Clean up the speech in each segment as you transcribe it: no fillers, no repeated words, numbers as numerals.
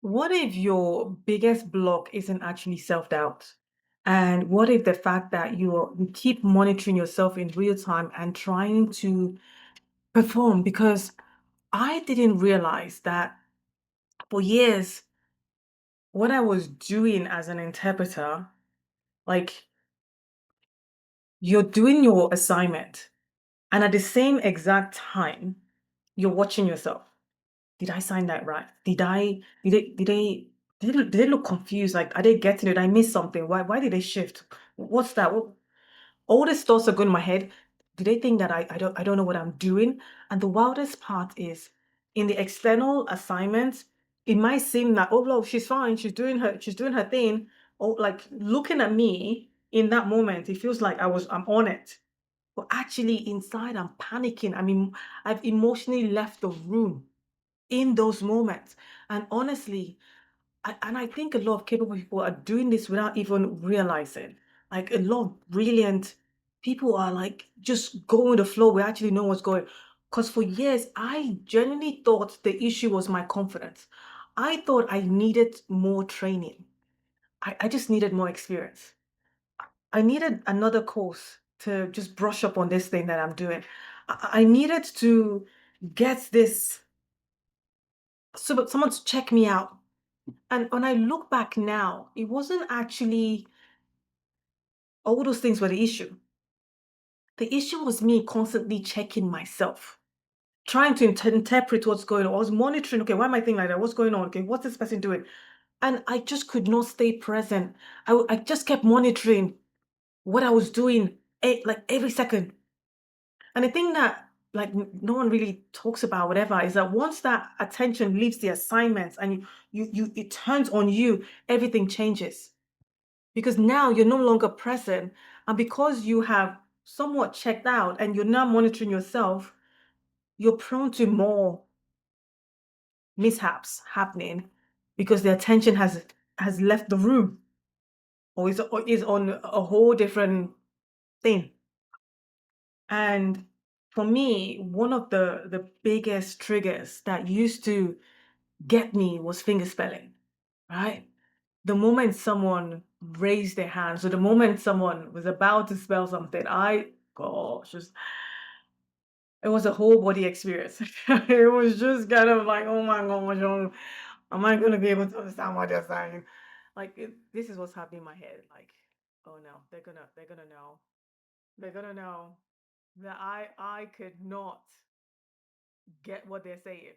What if your biggest block isn't actually self-doubt? And what if the fact that you keep monitoring yourself in real time and trying to perform? Because I didn't realize that for years, what I was doing as an interpreter, like you're doing your assignment, and at the same exact time, you're watching yourself. Did I sign that right? Did they look confused? Like, are they getting it? I missed something. Why did they shift? What's that? All these thoughts are going in my head. Do they think that I don't know what I'm doing? And the wildest part is in the external assignments, it might seem that, oh no, she's fine, she's doing her thing. Or like looking at me in that moment, it feels like I'm on it. But actually inside I'm panicking. I mean, I've emotionally left the room in those moments. And honestly, I think a lot of capable people are doing this without even realizing. Like a lot of brilliant people are like just going with the flow. We actually know what's going. Because for years, I genuinely thought the issue was my confidence. I thought I needed more training. I just needed more experience. I needed another course to just brush up on this thing that I'm doing. I needed to get this, so someone to check me out. And when I look back now, it wasn't actually all those things were the issue. The issue was me constantly checking myself, trying to interpret what's going on. I was monitoring, okay, why am I thinking like that? What's going on? Okay, what's this person doing? And I just could not stay present. I just kept monitoring what I was doing, like every second. And the thing that like no one really talks about, whatever, is that once that attention leaves the assignments and you it turns on you, everything changes. Because now you're no longer present, and because you have somewhat checked out and you're now monitoring yourself, you're prone to more mishaps happening because the attention has left the room, or is on a whole different thing. And for me, one of the biggest triggers that used to get me was finger spelling, right? The moment someone raised their hands, or the moment someone was about to spell something, gosh, it was a whole body experience. It was just kind of like, oh my gosh, am I going to be able to understand what they're saying? Like, this is what's happening in my head. Like, oh no, they're gonna know. They're gonna know that I could not get what they're saying.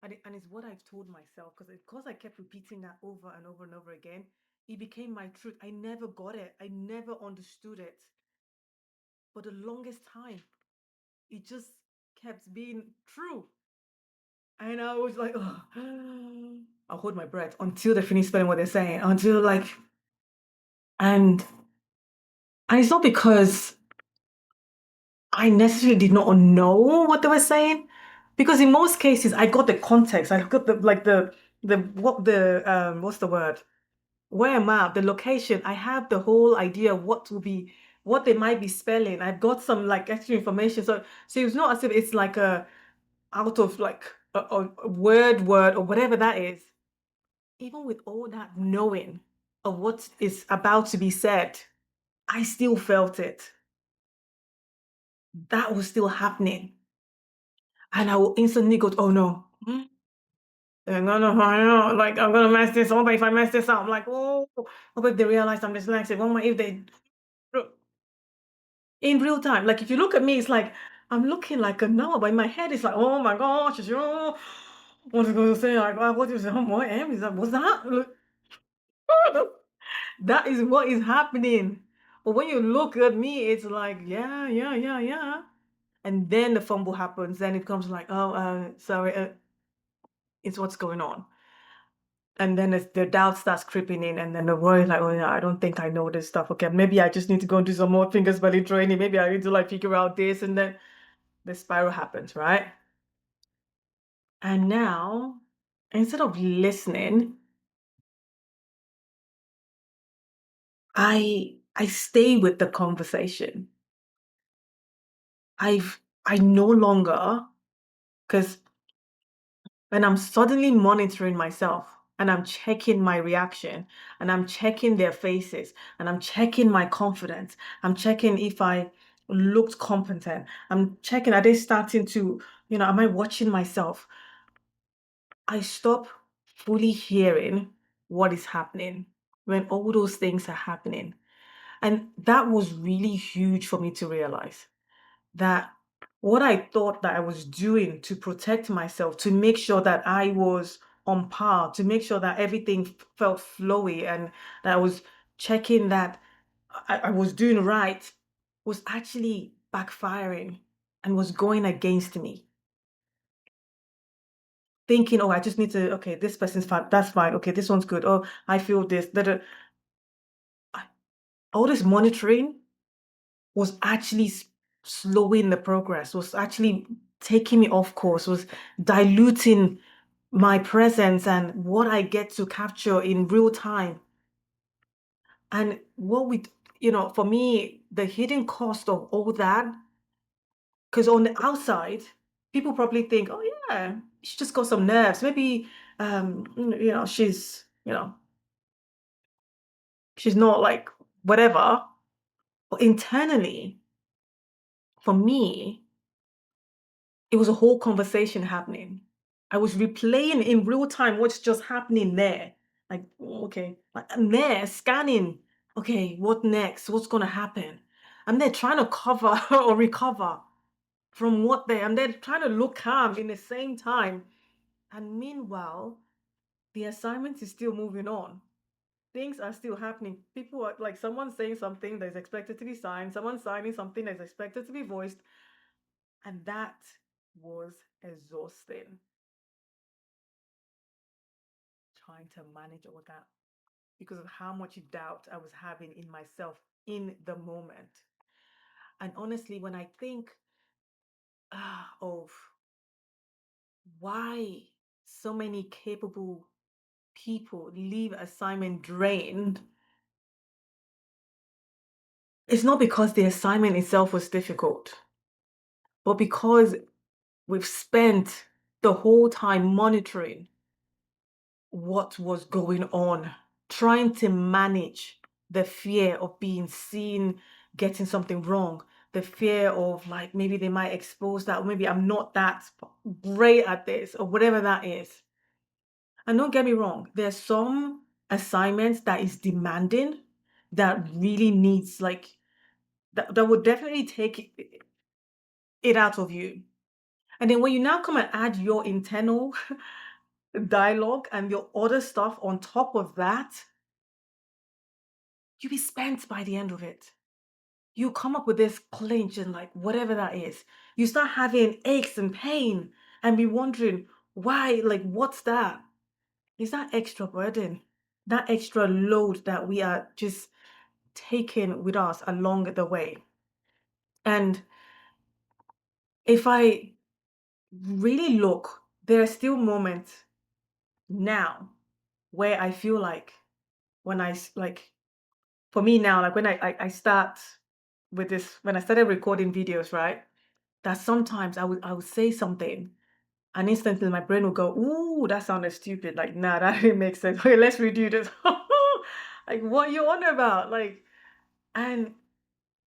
And it's what I've told myself, because I kept repeating that over and over and over again, it became my truth. I never got it. I never understood it for the longest time. It just kept being true. And I was like, oh, I'll hold my breath until they finish spelling what they're saying. Until like, and and it's not because I necessarily did not know what they were saying. Because in most cases I got the context. I got the what's the word? Where am I? The location. I have the whole idea of what they might be spelling. I've got some like extra information. So it's not as if it's like a out of like a word or whatever that is. Even with all that knowing of what is about to be said, I still felt it. That was still happening. And I will instantly go, oh no. They're gonna find out. Like, I'm gonna mess this up. If I mess this up, I'm like, oh, what if they realize I'm dyslexic? What if they in real time? Like, if you look at me, it's like I'm looking like a no, but in my head, it's like, oh my gosh, it's you. What is going to say? Like, what is that? What am is that? What's that? That is what is happening. But when you look at me, it's like, yeah, yeah, yeah, yeah. And then the fumble happens. Then it comes like, oh, sorry, it's what's going on. And then the doubt starts creeping in, and then the worry is like, oh yeah, I don't think I know this stuff. Okay, maybe I just need to go and do some more fingers belly training. Maybe I need to like figure out this, and then the spiral happens, right? And now, instead of listening, I stay with the conversation. I no longer, because when I'm suddenly monitoring myself. and I'm checking my reaction, and I'm checking their faces, and I'm checking my confidence. I'm checking if I looked competent. I'm checking, are they starting to, am I watching myself? I stop fully hearing what is happening when all those things are happening. And that was really huge for me to realize that what I thought that I was doing to protect myself, to make sure that I was on par, to make sure that everything felt flowy and that I was checking that I was doing right, was actually backfiring and was going against me. Thinking, oh, I just need to, okay, this person's fine, that's fine, okay, this one's good. Oh, I feel this, that. All this monitoring was actually slowing the progress, was actually taking me off course, was diluting my presence and what I get to capture in real time. And for me, the hidden cost of all that, because on the outside, people probably think, oh yeah, she just got some nerves. Maybe, she's not like whatever. But internally, for me, it was a whole conversation happening. I was replaying in real time what's just happening there. Like, okay, like I'm there scanning. Okay, what next? What's gonna happen? I'm there trying to cover or recover from what they. I'm there trying to look calm in the same time. And meanwhile, the assignment is still moving on. Things are still happening. People are like someone saying something that is expected to be signed, someone signing something that's expected to be voiced, and that was exhausting. Trying to manage all that because of how much doubt I was having in myself in the moment. And honestly, when I think of why so many capable people leave assignment drained, it's not because the assignment itself was difficult, but because we've spent the whole time monitoring what was going on, trying to manage the fear of being seen, getting something wrong, the fear of like maybe they might expose that, or maybe I'm not that great at this, or whatever that is. And don't get me wrong, there's some assignments that is demanding that really needs like that would definitely take it out of you. And then when you now come and add your internal dialogue and your other stuff on top of that, you be spent by the end of it. You come up with this clinch and like whatever that is. You start having aches and pain and be wondering why, like, what's that? Is that extra burden? That extra load that we are just taking with us along the way. And if I really look, there are still moments now where I feel like when like for me now, like when I start with this, when I started recording videos, right? That sometimes I would say something and instantly my brain will go, ooh, that sounded stupid. Like, nah, that didn't make sense. Okay, let's redo this. Like, what you on about? Like, and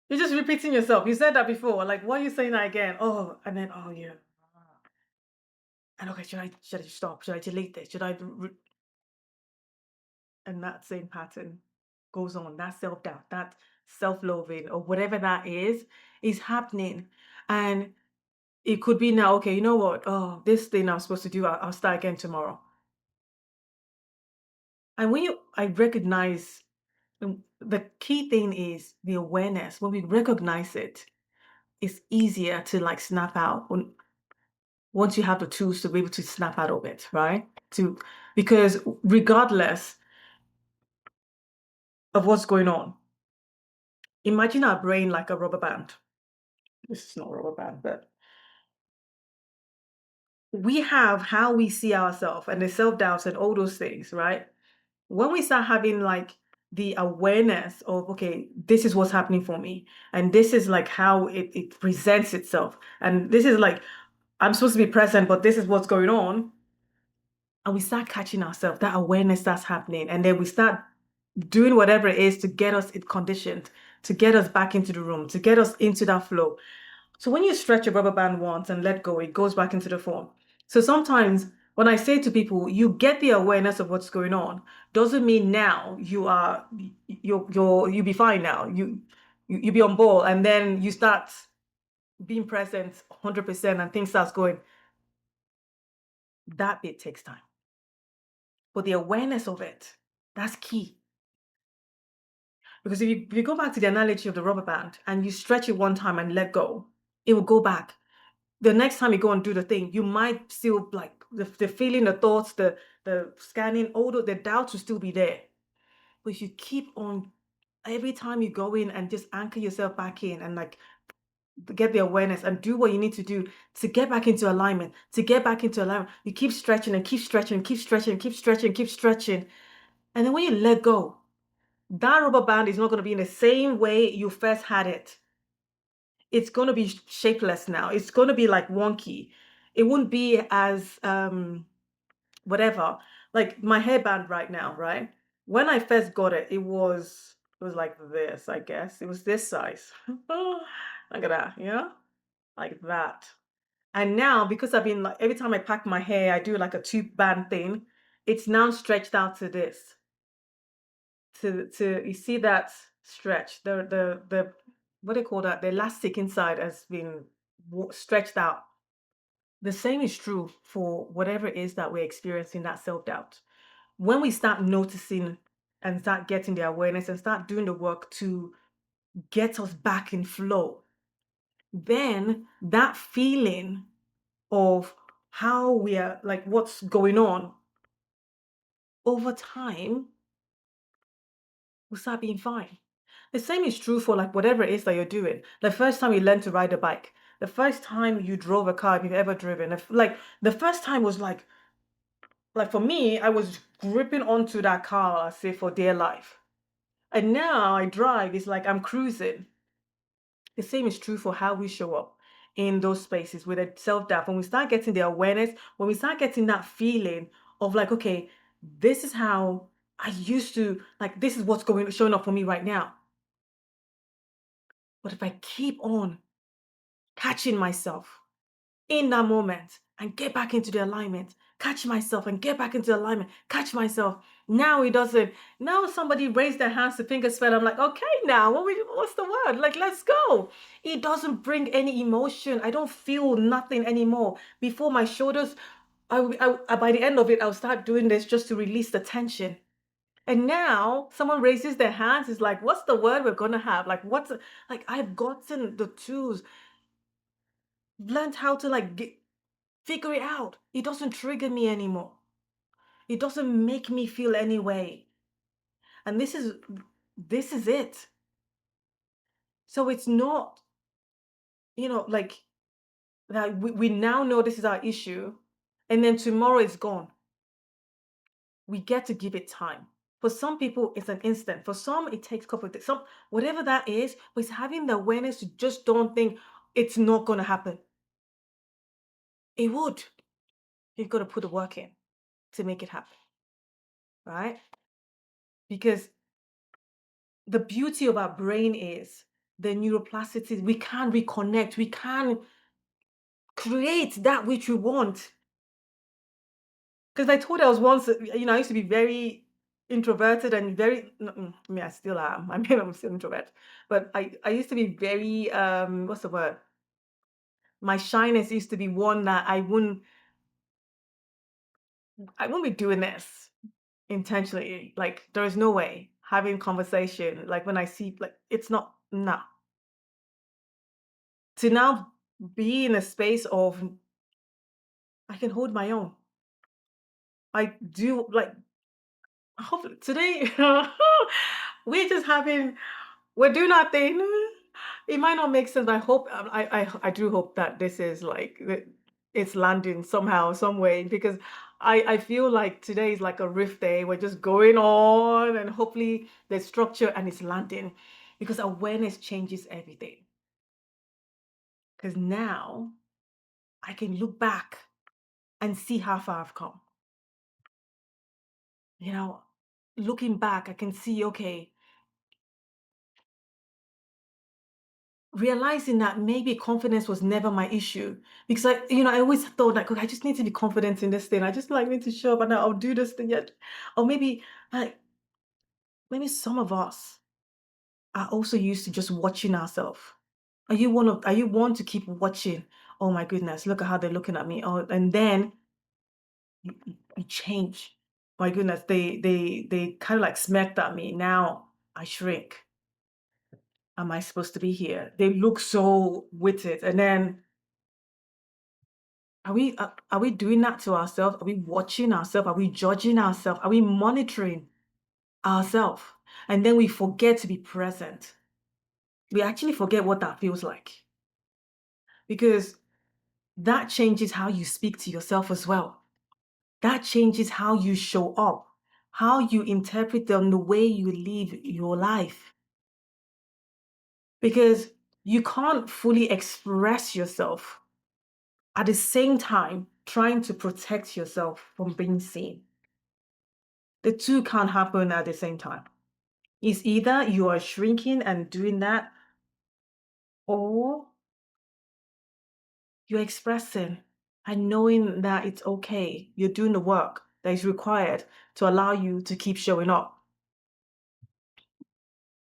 you're just repeating yourself. You said that before. Like, why are you saying that again? Oh, and then, oh, yeah. And okay, should I stop? Should I delete this? And that same pattern goes on. That self-doubt, that self-loathing, or whatever that is happening. And it could be now, okay, you know what? Oh, this thing I'm supposed to do, I'll start again tomorrow. And I recognize the key thing is the awareness. When we recognize it, it's easier to like snap out once you have the tools to be able to snap out of it, right? Because regardless of what's going on, imagine our brain like a rubber band. This is not a rubber band, but we have how we see ourselves and the self-doubts and all those things, right? When we start having like the awareness of, okay, this is what's happening for me, and this is like how it presents itself, and this is like I'm supposed to be present, but this is what's going on. and we start catching ourselves, that awareness starts happening, and then we start doing whatever it is to get us it conditioned, to get us back into the room, to get us into that flow. So when you stretch a rubber band once and let go, it goes back into the form. So sometimes when I say to people, you get the awareness of what's going on, doesn't mean now you be fine now. You be on ball, and then you start being present 100% and things starts going. That bit takes time. But the awareness of it, that's key. Because if you go back to the analogy of the rubber band and you stretch it one time and let go, it will go back. The next time you go and do the thing, you might still like the feeling, the thoughts, the scanning, although the doubts will still be there. But if you keep on every time you go in and just anchor yourself back in and like get the awareness and do what you need to do to get back into alignment, you keep stretching and keep stretching and keep stretching and keep stretching and keep stretching. And then when you let go, that rubber band is not going to be in the same way you first had it. It's going to be shapeless now. It's going to be like wonky. It won't be as whatever. Like my hairband right now, right? When I first got it, it was like this, I guess. It was this size. Look at that, yeah? Like that. And now because I've been like every time I pack my hair, I do like a tube band thing. It's now stretched out to this. To you see that stretch, the what do you call that? The elastic inside has been stretched out. The same is true for whatever it is that we're experiencing, that self-doubt. When we start noticing and start getting the awareness and start doing the work to get us back in flow, then that feeling of how we are, like what's going on over time, will start being fine. The same is true for like whatever it is that you're doing. The first time you learned to ride a bike, the first time you drove a car, if you've ever driven, like the first time was like for me, I was gripping onto that car as if for dear life. And now I drive, it's like I'm cruising. The same is true for how we show up in those spaces with a self-doubt. When we start getting the awareness, when we start getting that feeling of like, okay, this is how I used to, like, this is what's showing up for me right now. But if I keep on catching myself in that moment and get back into the alignment, catch myself and get back into alignment, catch myself. Now it doesn't. Now somebody raised their hands to fingers fed. I'm like, okay, now what's the word? Like, let's go. It doesn't bring any emotion. I don't feel nothing anymore. Before my shoulders, by the end of it, I'll start doing this just to release the tension. And now someone raises their hands, it's like, what's the word we're gonna have? Like, like I've gotten the tools, learned how to like figure it out. It doesn't trigger me anymore. It doesn't make me feel any way. And this is it. So it's not, like that we now know this is our issue, and then tomorrow it's gone. We get to give it time. For some people, it's an instant. For some, it takes a couple of days. Some whatever that is, but it's having the awareness to just don't think it's not gonna happen. It would. You've got to put the work in to make it happen, right? Because the beauty of our brain is the neuroplasticity. We can reconnect. We can create that which we want. Because I told you I was once, I used to be very introverted and very, I mean, I still am. I mean, I'm still introvert, but I used to be very, what's the word? My shyness used to be one that I wouldn't be doing this intentionally. Like, there is no way having conversation, like when I see, like, it's not, nah. To now be in a space of I can hold my own. I do like hopefully today we're just we're doing our thing. It might not make sense, but I hope I do hope that this is like it's landing somehow, some way, because I feel like today is like a riff day. We're just going on and hopefully there's structure and it's landing because awareness changes everything. Because now I can look back and see how far I've come. you know, looking back, I can see, okay, realizing that maybe confidence was never my issue because I always thought like, okay, I just need to be confident in this thing. I just like need to show up and I'll do this thing yet. Or like maybe some of us are also used to just watching ourselves. Are you one to keep watching? Oh my goodness, look at how they're looking at me. Oh, and then you change. My goodness, they kind of like smirked at me. Now I shrink. Am I supposed to be here? They look so with it. And then are we doing that to ourselves? Are we watching ourselves? Are we judging ourselves? Are we monitoring ourselves? And then we forget to be present. We actually forget what that feels like because that changes how you speak to yourself as well. That changes how you show up, how you interpret them, the way you live your life. Because you can't fully express yourself at the same time trying to protect yourself from being seen. The two can't happen at the same time. It's either you are shrinking and doing that, or you're expressing and knowing that it's okay. You're doing the work that is required to allow you to keep showing up,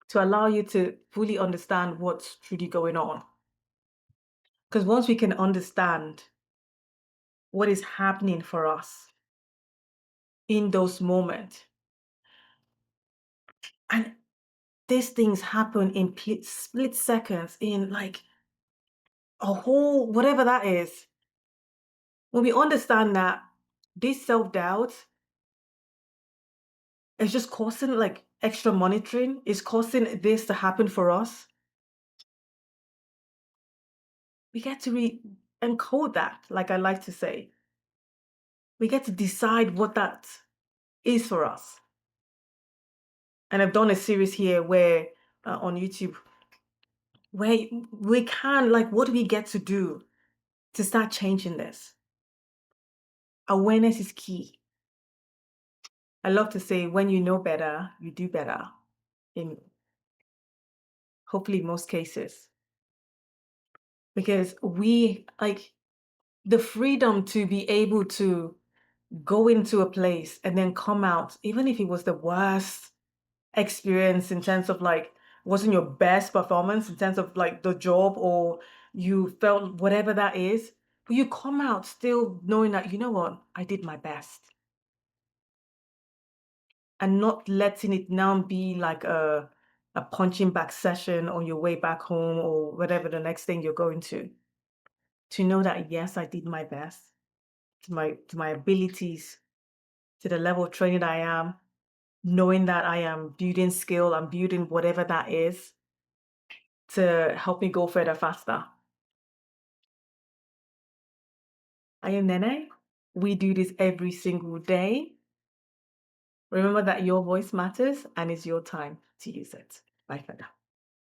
to allow you to fully understand what's truly going on. Because once we can understand what is happening for us in those moments, and these things happen in split seconds, in like a whole, whatever that is, when we understand that this self-doubt is just causing like extra monitoring, is causing this to happen for us, we get to encode that, like I like to say. We get to decide what that is for us. And I've done a series here where on YouTube where we can, like, what do we get to do to start changing this? Awareness is key. I love to say when you know better, you do better in hopefully most cases. Because we like the freedom to be able to go into a place and then come out, even if it was the worst experience in terms of like wasn't your best performance in terms of like the job, or you felt whatever that is, but you come out still knowing that, you know what, I did my best, and not letting it now be like a punching back session on your way back home or whatever the next thing you're going to know that yes, I did my best to my abilities, to the level of training I am, knowing that I am building skill, I'm building whatever that is to help me go further faster. I am Nene. We do this every single day. Remember that your voice matters and it's your time to use it. Bye for now.